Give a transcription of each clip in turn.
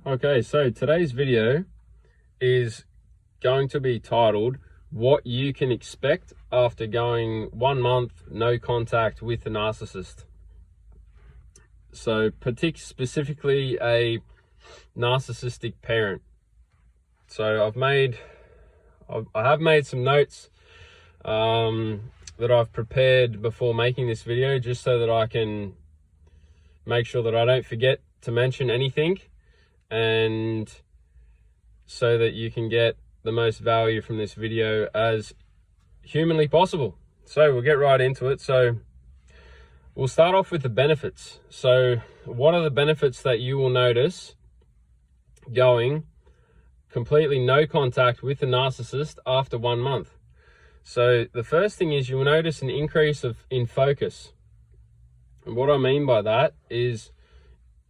Okay, so today's video is going to be titled what you can expect after going 1 month no contact with a narcissist. So specifically a narcissistic parent. So I have made some notes that I've prepared before making this video, just so that I can make sure that I don't forget to mention anything, and so that you can get the most value from this video as humanly possible. So we'll get right into it. So we'll start off with the benefits. So what are the benefits that you will notice going completely no contact with a narcissist after 1 month? So the first thing is you'll notice an increase in focus. And what I mean by that is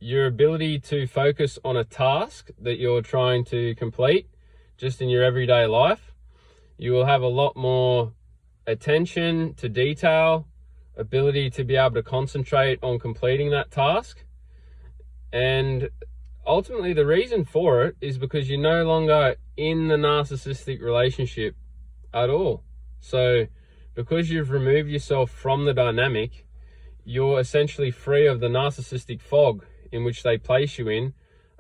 your ability to focus on a task that you're trying to complete just in your everyday life. You will have a lot more attention to detail, ability to be able to concentrate on completing that task. And ultimately the reason for it is because you're no longer in the narcissistic relationship at all. So because you've removed yourself from the dynamic, you're essentially free of the narcissistic fog in which they place you in.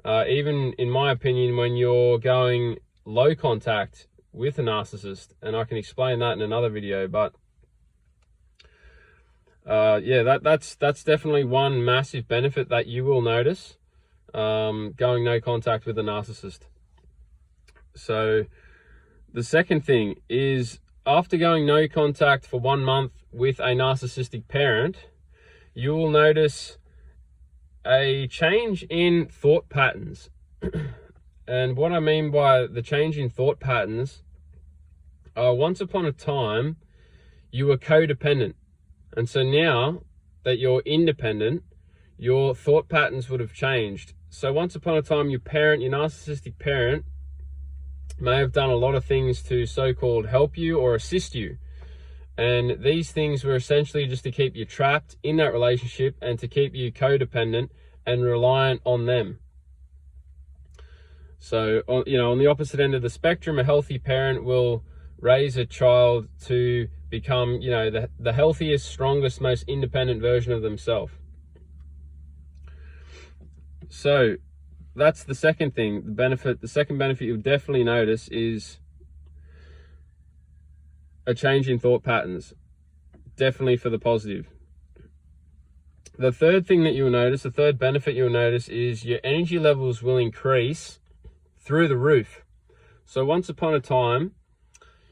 Even in my opinion, when you're going low contact with a narcissist, and I can explain that in another video, but yeah, that's definitely one massive benefit that you will notice going no contact with a narcissist. So the second thing is, after going no contact for 1 month with a narcissistic parent, you will notice a change in thought patterns. And what I mean by the change in thought patterns, once upon a time you were codependent, and so now that you're independent, your thought patterns would have changed. So once upon a time your narcissistic parent may have done a lot of things to so-called help you or assist you, and these things were essentially just to keep you trapped in that relationship and to keep you codependent and reliant on them. So, on the opposite end of the spectrum, a healthy parent will raise a child to become, the healthiest, strongest, most independent version of themselves. So that's the second thing. The second benefit you'll definitely notice is a change in thought patterns, definitely for the positive. The third thing that you'll notice, the third benefit you'll notice, is your energy levels will increase through the roof. So once upon a time,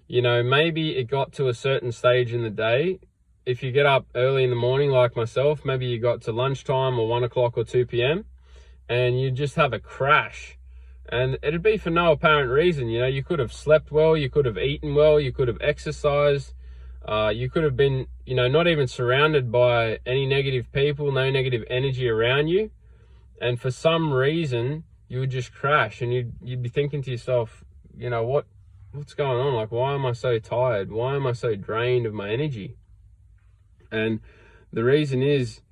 maybe it got to a certain stage in the day. If you get up early in the morning like myself, maybe you got to lunchtime or 1 o'clock or 2 p.m. and you just have a crash. And it'd be for no apparent reason. You could have slept well, you could have eaten well, you could have exercised, you could have been, not even surrounded by any negative people, no negative energy around you. And for some reason, you would just crash, and you'd be thinking to yourself, what's going on? Like, why am I so tired? Why am I so drained of my energy? And the reason is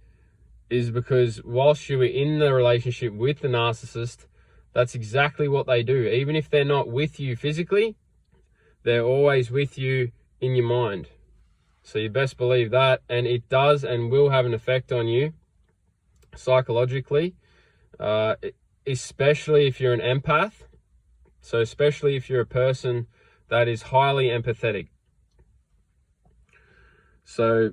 because whilst you were in the relationship with the narcissist, that's exactly what they do. Even if they're not with you physically, they're always with you in your mind. So you best believe that, and it does and will have an effect on you psychologically, especially if you're an empath. So especially if you're a person that is highly empathetic. So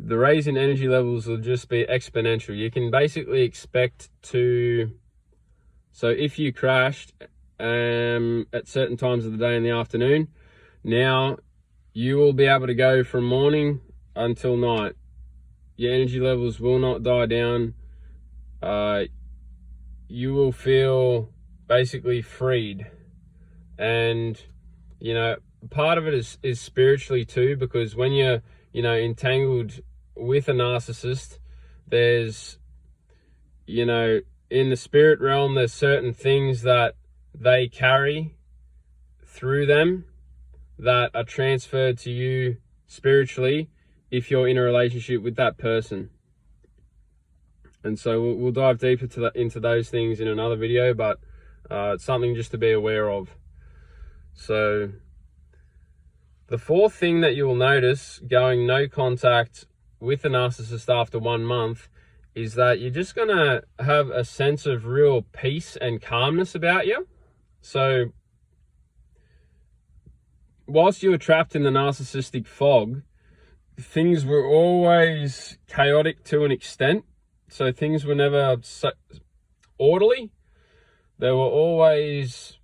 the raise in energy levels will just be exponential. You can basically expect to, so if you crashed at certain times of the day in the afternoon, now you will be able to go from morning until night. Your energy levels will not die down. You will feel basically freed. And, part of it is spiritually too, because when you're, entangled with a narcissist, there's, in the spirit realm, there's certain things that they carry through them that are transferred to you spiritually if you're in a relationship with that person. And so we'll dive deeper into those things in another video, but it's something just to be aware of. So the fourth thing that you will notice going no contact with a narcissist after 1 month is that you're just going to have a sense of real peace and calmness about you. So whilst you were trapped in the narcissistic fog, things were always chaotic to an extent. So things were never orderly. There was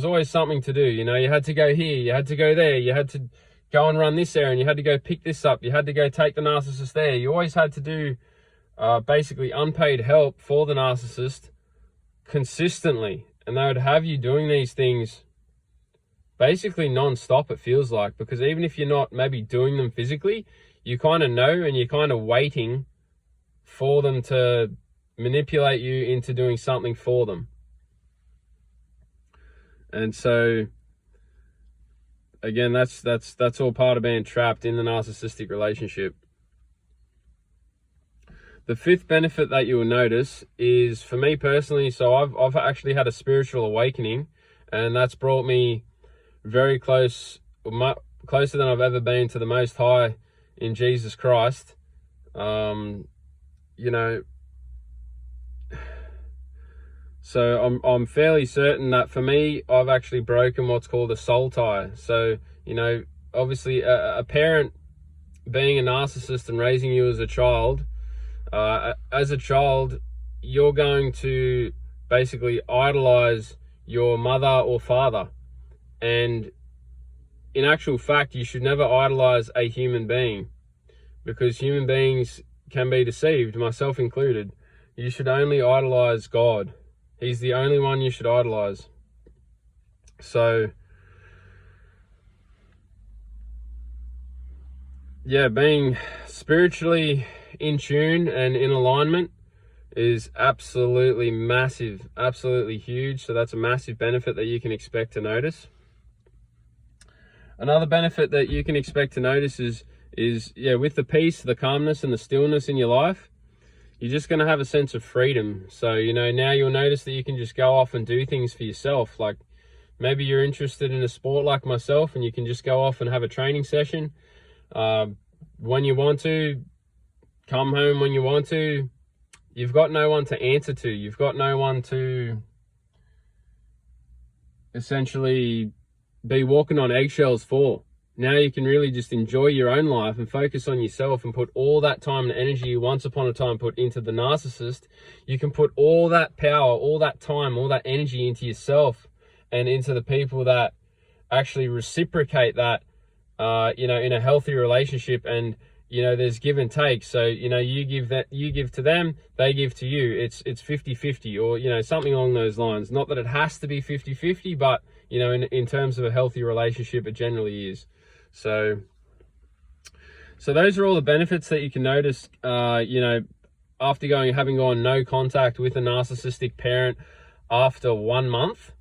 always something to do. You know, you had to go here, you had to go there, you had to go and run this errand, you had to go pick this up, you had to go take the narcissist there. You always had to do basically unpaid help for the narcissist consistently. And they would have you doing these things basically non-stop, it feels like, because even if you're not maybe doing them physically, you kind of know and you're kind of waiting for them to manipulate you into doing something for them. And so again, that's all part of being trapped in the narcissistic relationship. The fifth benefit that you will notice is, for me personally, so I've actually had a spiritual awakening, and that's brought me very closer than I've ever been to the Most High in Jesus Christ. You know, so I'm fairly certain that for me, I've actually broken what's called a soul tie. So, you know, obviously a parent being a narcissist and raising you as a child, you're going to basically idolize your mother or father. And in actual fact, you should never idolize a human being, because human beings can be deceived, myself included. You should only idolize God. He's the only one you should idolize. So yeah, being spiritually in tune and in alignment is absolutely massive, absolutely huge. So that's a massive benefit that you can expect to notice. Another benefit that you can expect to notice is with the peace, the calmness and the stillness in your life, you're just going to have a sense of freedom. So, you know, now you'll notice that you can just go off and do things for yourself. Like maybe you're interested in a sport like myself, and you can just go off and have a training session when you want to, come home when you want to. You've got no one to answer to. You've got no one to essentially be walking on eggshells for. Now you can really just enjoy your own life and focus on yourself and put all that time and energy you once upon a time put into the narcissist. You can put all that power, all that time, all that energy into yourself and into the people that actually reciprocate that, you know, in a healthy relationship. And, you know, there's give and take. So, you know, you give to them, they give to you. It's 50-50, or, you know, something along those lines. Not that it has to be 50-50, but, you know, in terms of a healthy relationship, it generally is. So those are all the benefits that you can notice, you know, after having gone no contact with a narcissistic parent after 1 month.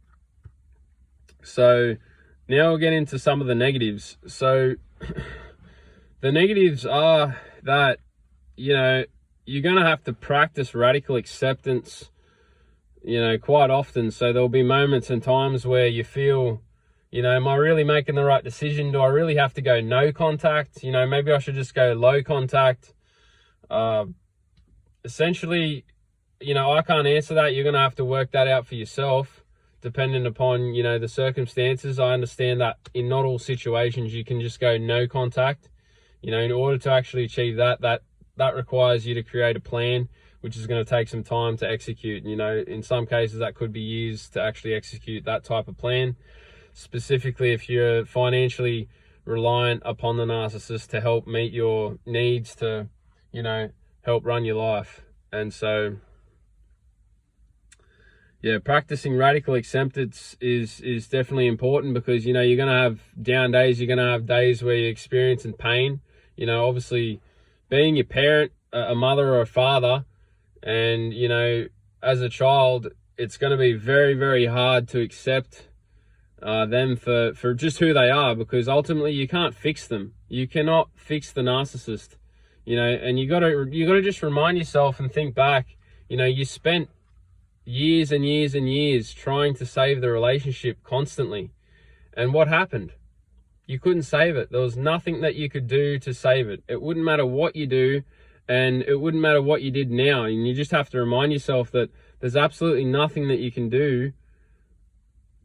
So now we'll get into some of the negatives. So the negatives are that, you know, you're going to have to practice radical acceptance, you know, quite often. So there'll be moments and times where you feel, you know, am I really making the right decision? Do I really have to go no contact? You know, maybe I should just go low contact. Essentially, you know, I can't answer that. You're going to have to work that out for yourself, depending upon, you know, the circumstances. I understand that in not all situations you can just go no contact. You know, in order to actually achieve that requires you to create a plan, which is going to take some time to execute. You know, in some cases that could be years to actually execute that type of plan. Specifically, if you're financially reliant upon the narcissist to help meet your needs, to, you know, help run your life. And so, yeah, practicing radical acceptance is definitely important, because, you know, you're going to have down days, you're going to have days where you're experiencing pain. You know, obviously being your parent, a mother or a father, and, you know, as a child, it's going to be very, very hard to accept them for just who they are, because ultimately you can't fix them. You cannot fix the narcissist, you know. And you gotta just remind yourself and think back. You know, you spent years and years and years trying to save the relationship constantly, and what happened? You couldn't save it. There was nothing that you could do to save it. It wouldn't matter what you do, and it wouldn't matter what you did now. And you just have to remind yourself that there's absolutely nothing that you can do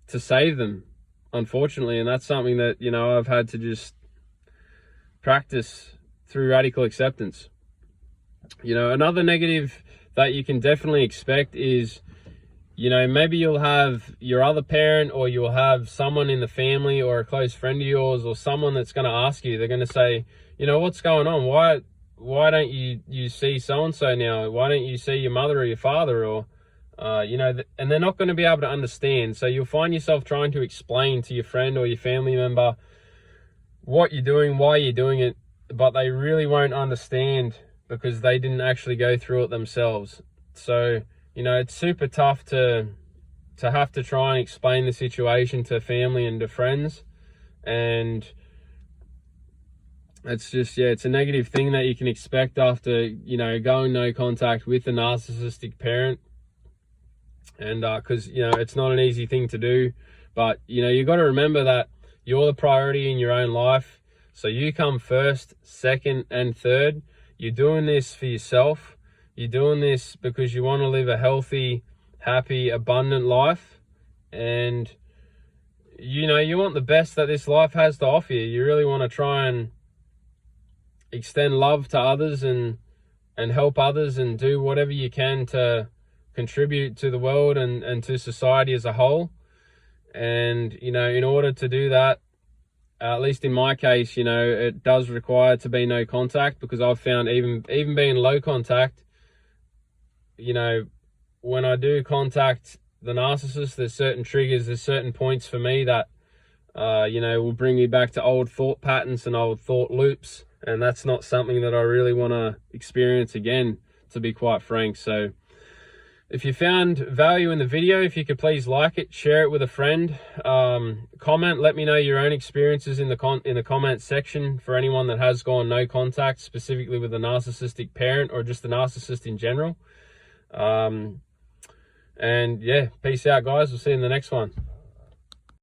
to save them, unfortunately. And that's something that, you know, I've had to just practice through radical acceptance. You know, another negative that you can definitely expect is, you know, maybe you'll have your other parent, or you'll have someone in the family or a close friend of yours, or someone that's going to ask you, they're going to say, you know, what's going on? Why don't you see so-and-so now? Why don't you see your mother or your father? Or, you know, and they're not going to be able to understand. So you'll find yourself trying to explain to your friend or your family member what you're doing, why you're doing it, but they really won't understand because they didn't actually go through it themselves. So, you know, it's super tough to have to try and explain the situation to family and to friends. And it's just, yeah, it's a negative thing that you can expect after, you know, going no contact with a narcissistic parent. And because, you know, it's not an easy thing to do, but, you know, you got to remember that you're the priority in your own life. So you come first, second, and third. You're doing this for yourself. You're doing this because you want to live a healthy, happy, abundant life. And, you know, you want the best that this life has to offer you. You really want to try and extend love to others and help others and do whatever you can to contribute to the world and to society as a whole. And, you know, in order to do that, at least in my case, you know, it does require to be no contact, because I've found even being low contact, you know, when I do contact the narcissist, there's certain triggers, there's certain points for me that, you know, will bring me back to old thought patterns and old thought loops. And that's not something that I really want to experience again, to be quite frank. So if you found value in the video, if you could please like it, share it with a friend, comment, let me know your own experiences in the comment section for anyone that has gone no contact, specifically with a narcissistic parent or just a narcissist in general. And yeah, peace out, guys. We'll see you in the next one.